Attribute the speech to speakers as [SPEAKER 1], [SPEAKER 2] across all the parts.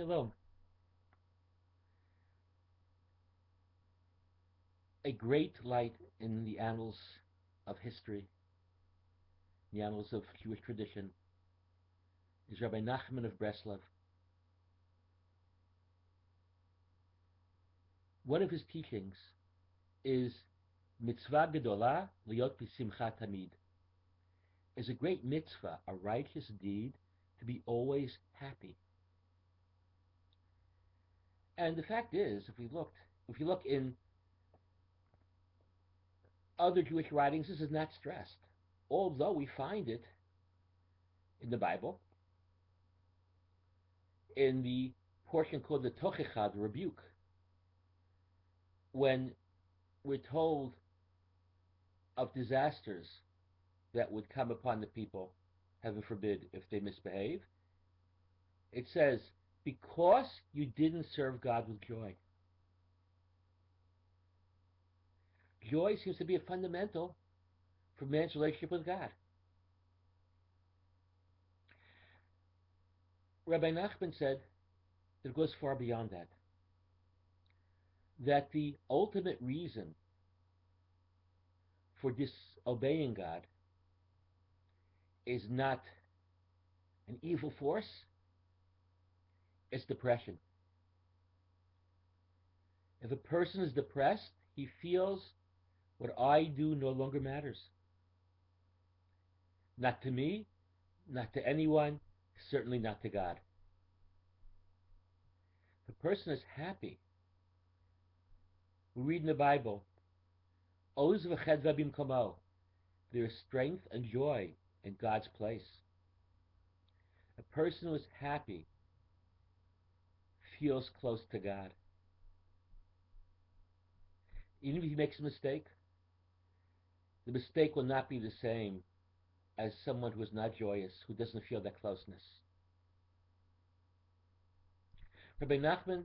[SPEAKER 1] Shalom. A great light in the annals of history, the annals of Jewish tradition, is Rabbi Nachman of Breslov. One of his teachings is mitzvah gedolah liot b'simcha tamid. Is a great mitzvah, a righteous deed, to be always happy. And the fact is, if you look in other Jewish writings, this is not stressed, although we find it in the Bible, in the portion called the Tochecha, the rebuke, when we're told of disasters that would come upon the people, heaven forbid, if they misbehave. It says, because you didn't serve God with joy. Joy seems to be a fundamental for man's relationship with God. Rabbi Nachman said that it goes far beyond that. That the ultimate reason for disobeying God is not an evil force, it's depression. If a person is depressed, he feels what I do no longer matters. Not to me, not to anyone, certainly not to God. If a person is happy, we read in the Bible, Oz v'chedva bimkomo, there is strength and joy in God's place. A person who is happy feels close to God. Even if he makes a mistake, the mistake will not be the same as someone who is not joyous, who doesn't feel that closeness. Rabbi Nachman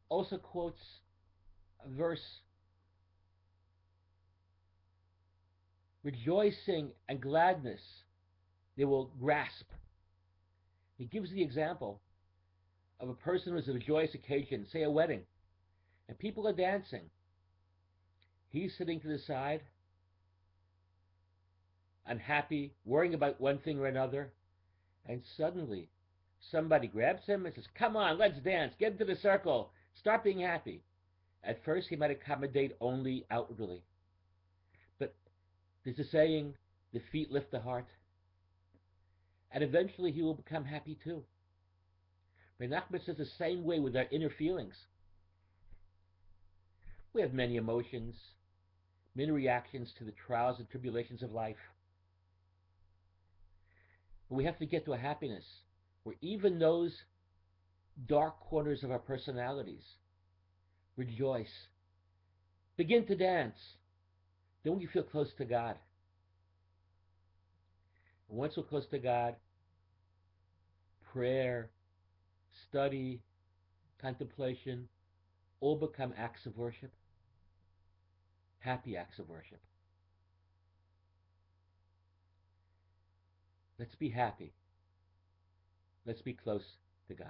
[SPEAKER 1] also quotes a verse, rejoicing and gladness they will grasp. He gives the example of a person who is at a joyous occasion, say a wedding, and people are dancing. He's sitting to the side, unhappy, worrying about one thing or another, and suddenly somebody grabs him and says, come on, let's dance, get into the circle, start being happy. At first he might accommodate only outwardly, but there's a saying, the feet lift the heart, and eventually he will become happy too. Rabbi Nachman says the same way with our inner feelings. We have many emotions, many reactions to the trials and tribulations of life. But we have to get to a happiness where even those dark corners of our personalities rejoice. Begin to dance. Then we feel close to God. And once we're close to God, prayer, study, contemplation, all become acts of worship, happy acts of worship. Let's be happy. Let's be close to God.